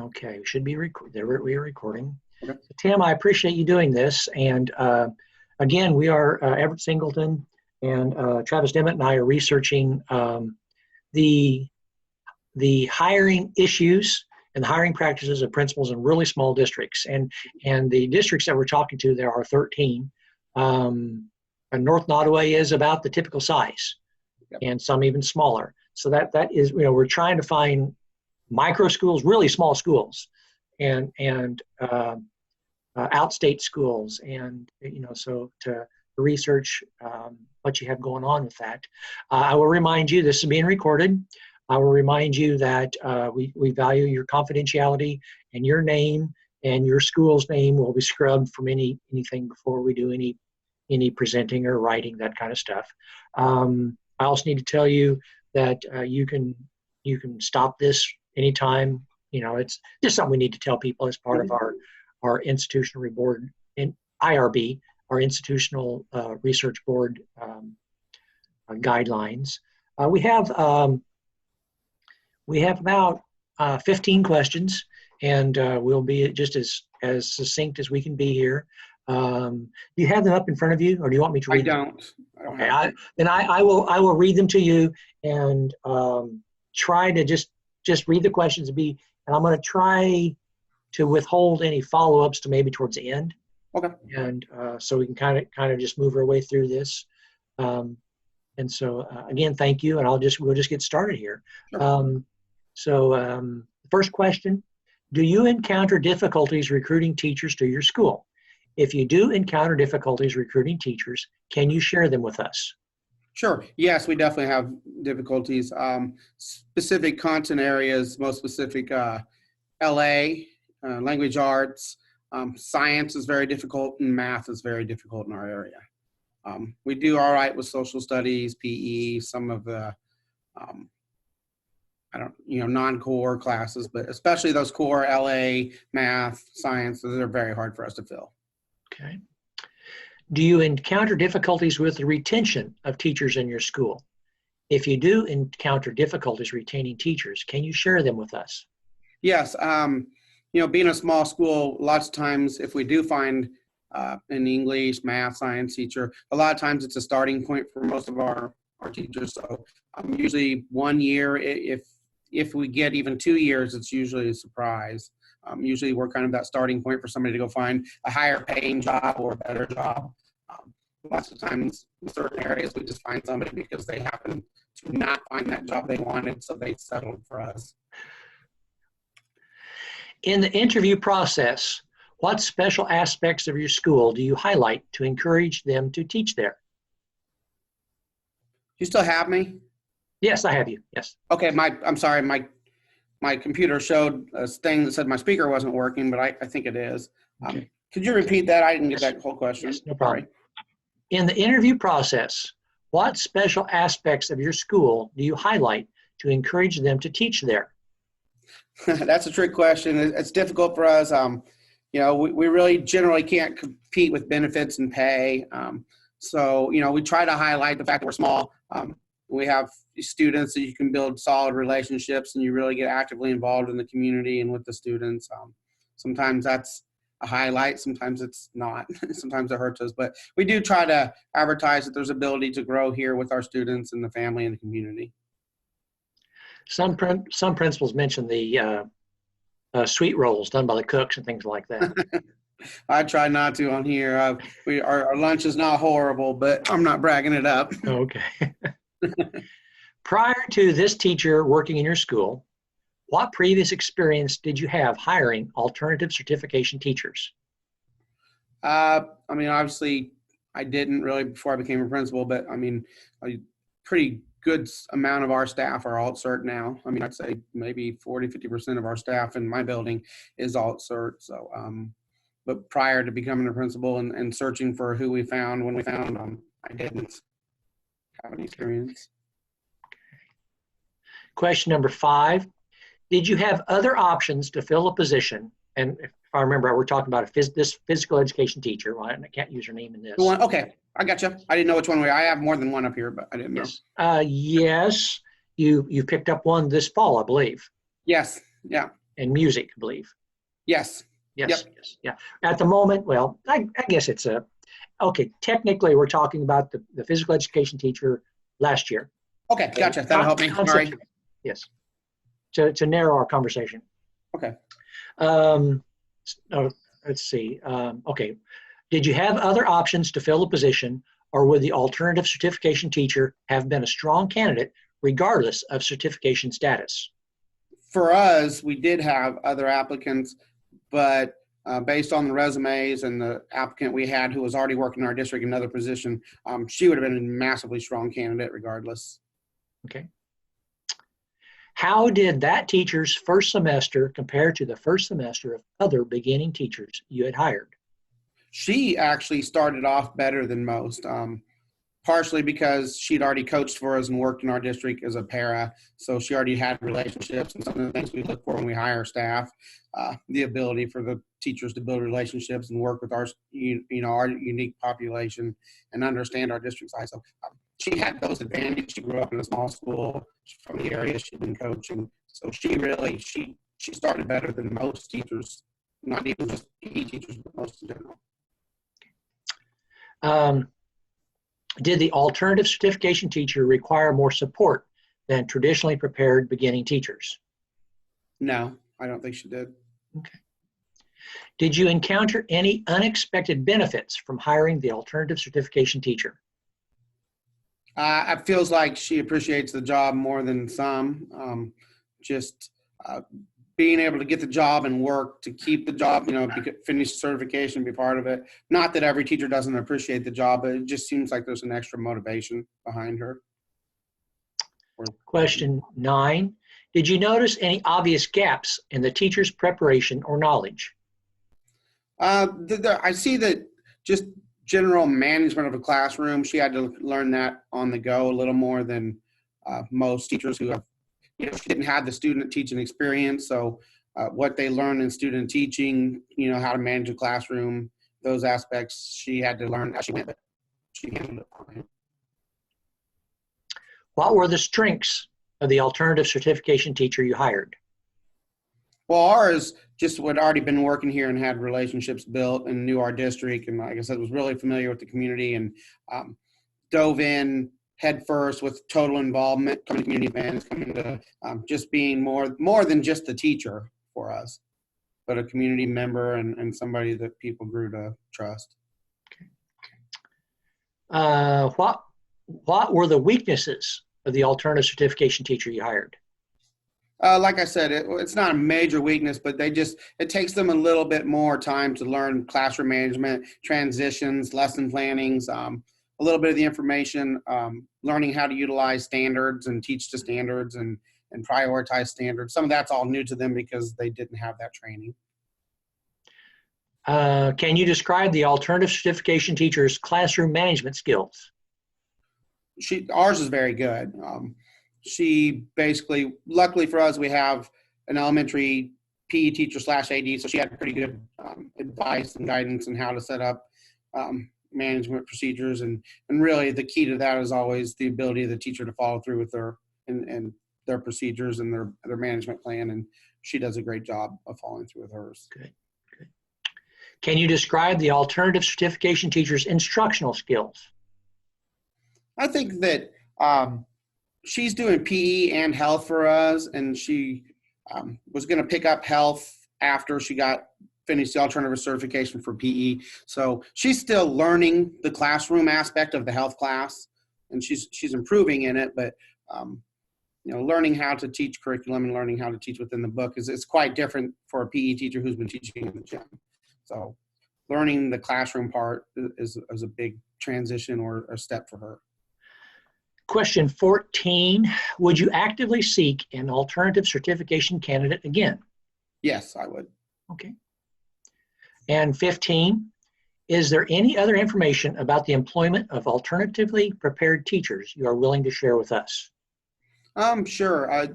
Okay, we should be we're recording. Okay. So, Tim, I appreciate you doing this. And again, we are Everett Singleton and Travis Demmett and I are researching the hiring issues and the hiring practices of principals in really small districts. And the districts that we're talking to, there are 13. And North Nottoway is about the typical size, Yep. and some even smaller. So that is, we're trying to find micro schools, really small schools, and outstate schools, and so to research what you have going on with that. I will remind you, this is being recorded. I will remind you that we value your confidentiality, and your name and your school's name will be scrubbed from anything before we do any presenting or writing, that kind of stuff. I also need to tell you that you can stop this anytime. It's just something we need to tell people as part of our institutional board in IRB, our institutional research board guidelines. We have about 15 questions, and we'll be just as succinct as we can be here. Do you have them up in front of you, or do you want me to read them? I don't. Okay, then I will read them to you, and try to just read the questions and I'm going to try to withhold any follow-ups to maybe towards the end. Okay. And so we can kind of just move our way through this. And so again, thank you, and we'll just get started here. Sure. The first question: do you encounter difficulties recruiting teachers to your school? If you do encounter difficulties recruiting teachers, can you share them with us? Sure. Yes, we definitely have difficulties. Specific content areas, most specific, LA, language arts, science is very difficult, and math is very difficult in our area. We do all right with social studies, PE, some of the, non-core classes, but especially those core LA, math, science, those are very hard for us to fill. Okay. Do you encounter difficulties with the retention of teachers in your school? If you do encounter difficulties retaining teachers, can you share them with us? Yes. Being a small school, lots of times if we do find an English, math, science teacher, a lot of times it's a starting point for most of our teachers. So usually 1 year, if we get even 2 years, it's usually a surprise. Usually we're kind of that starting point for somebody to go find a higher paying job or a better job. Lots of times in certain areas, we just find somebody because they happen to not find that job they wanted, so they settled for us. In the interview process, what special aspects of your school do you highlight to encourage them to teach there? You still have me? Yes, I have you. Yes. Okay, I'm sorry, my computer showed a thing that said my speaker wasn't working, but I think it is. Okay. Could you repeat that? I didn't get that whole question. Yes, no problem. Sorry. In the interview process, what special aspects of your school do you highlight to encourage them to teach there? That's a trick question. It's difficult for us. We really generally can't compete with benefits and pay. So we try to highlight the fact that we're small. We have students that you can build solid relationships, and you really get actively involved in the community and with the students. Sometimes that's a highlight, sometimes it's not. Sometimes it hurts us, but we do try to advertise that there's ability to grow here with our students and the family and the community. Some principals mention the sweet rolls done by the cooks and things like that. I try not to on here. Our lunch is not horrible, but I'm not bragging it up. Okay. Prior to this teacher working in your school, what previous experience did you have hiring alternative certification teachers? Obviously, I didn't really before I became a principal, but a pretty good amount of our staff are alt-cert now. I'd say maybe 40-50% of our staff in my building is alt-cert. So, but prior to becoming a principal and searching for who we found when we found them, I didn't have any experience. Question number 5. Did you have other options to fill a position? And if I remember, we're talking about this physical education teacher, right? And I can't use her name in this. Okay, I got you. I didn't know which one I have more than one up here, but I didn't know. Yes. Yes, you picked up one this fall, I believe. Yes, yeah. and music, I believe. Yes. Yes, Yep. yes, yeah. At the moment, well, I guess it's okay, technically we're talking about the physical education teacher last year. Okay, gotcha. That'll help me. Sorry. Yes, to narrow our conversation. Okay. Um, oh, let's see. Okay, did you have other options to fill the position, or would the alternative certification teacher have been a strong candidate regardless of certification status? For us, we did have other applicants, but based on the resumes and the applicant we had who was already working in our district in another position, she would have been a massively strong candidate regardless. Okay. How did that teacher's first semester compare to the first semester of other beginning teachers you had hired? She actually started off better than most, partially because she'd already coached for us and worked in our district as a para. So she already had relationships, and some of the things we look for when we hire staff, the ability for the teachers to build relationships and work with our unique population and understand our district size. So she had those advantages. She grew up in a small school from the area she'd been coaching. So she started better than most teachers, not even just PE teachers, but most in general. Did the alternative certification teacher require more support than traditionally prepared beginning teachers? No, I don't think she did. Okay. Did you encounter any unexpected benefits from hiring the alternative certification teacher? It feels like she appreciates the job more than some. Just being able to get the job and work to keep the job, finish certification, be part of it. Not that every teacher doesn't appreciate the job, but it just seems like there's an extra motivation behind her. Question 9. Did you notice any obvious gaps in the teacher's preparation or knowledge? I see that just general management of a classroom, she had to learn that on the go a little more than most teachers who have, she didn't have the student teaching experience. So what they learn in student teaching, how to manage a classroom, those aspects, she had to learn as she went, but she handled it fine. What were the strengths of the alternative certification teacher you hired? Well, ours just had already been working here and had relationships built and knew our district. And like I said, was really familiar with the community and dove in head first with total involvement, coming to community events, coming to just being more than just the teacher for us, but a community member and somebody that people grew to trust. What were the weaknesses of the alternative certification teacher you hired? Like I said, it's not a major weakness, but it takes them a little bit more time to learn classroom management, transitions, lesson plannings, a little bit of the information, learning how to utilize standards and teach to standards and prioritize standards. Some of that's all new to them because they didn't have that training. Can you describe the alternative certification teacher's classroom management skills? Ours is very good. She basically, luckily for us, we have an elementary PE teacher / AD, so she had pretty good advice and guidance on how to set up management procedures. And really the key to that is always the ability of the teacher to follow through with their procedures and their management plan. And she does a great job of following through with hers. Good. Can you describe the alternative certification teacher's instructional skills? I think that she's doing PE and health for us, and she was going to pick up health after she finished the alternative certification for PE. So she's still learning the classroom aspect of the health class, and she's improving in it. But learning how to teach curriculum and learning how to teach within the book is quite different for a PE teacher who's been teaching in the gym. So learning the classroom part is a big transition or a step for her. Question 14, would you actively seek an alternative certification candidate again? Yes, I would. Okay. And 15, is there any other information about the employment of alternatively prepared teachers you are willing to share with us? Sure.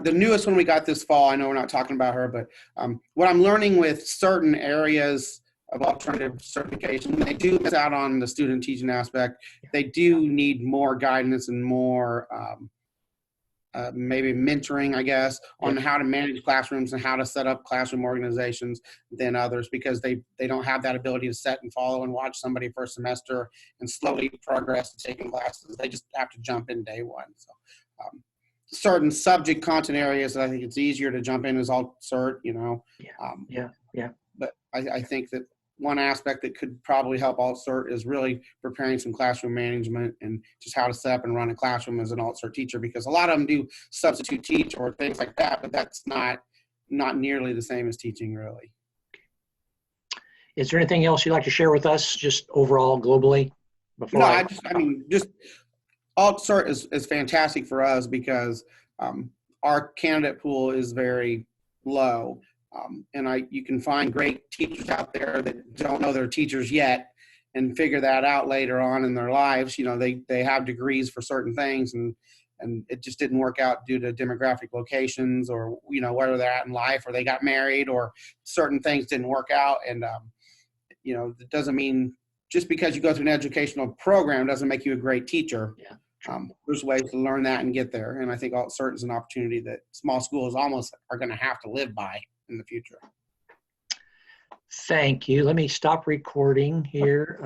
The newest one we got this fall, I know we're not talking about her, but what I'm learning with certain areas of alternative certification, they do miss out on the student teaching aspect. They do need more guidance and more maybe mentoring, I guess, on how to manage classrooms and how to set up classroom organizations than others, because they don't have that ability to set and follow and watch somebody for a semester and slowly progress to taking classes. They just have to jump in day one. So certain subject content areas that I think it's easier to jump in is alt cert, you know. But I think that one aspect that could probably help alt cert is really preparing some classroom management and just how to set up and run a classroom as an alt cert teacher, because a lot of them do substitute teach or things like that, but that's not nearly the same as teaching, really. Is there anything else you'd like to share with us, just overall globally? Before just alt cert is fantastic for us because our candidate pool is very low. And you can find great teachers out there that don't know they're teachers yet and figure that out later on in their lives. You know, they have degrees for certain things and it just didn't work out due to demographic locations or, you know, where they're at in life, or they got married or certain things didn't work out. And, you know, it doesn't mean just because you go through an educational program doesn't make you a great teacher. There's ways to learn that and get there. And I think alt cert is an opportunity that small schools almost are going to have to live by in the future. Thank you. Let me stop recording here.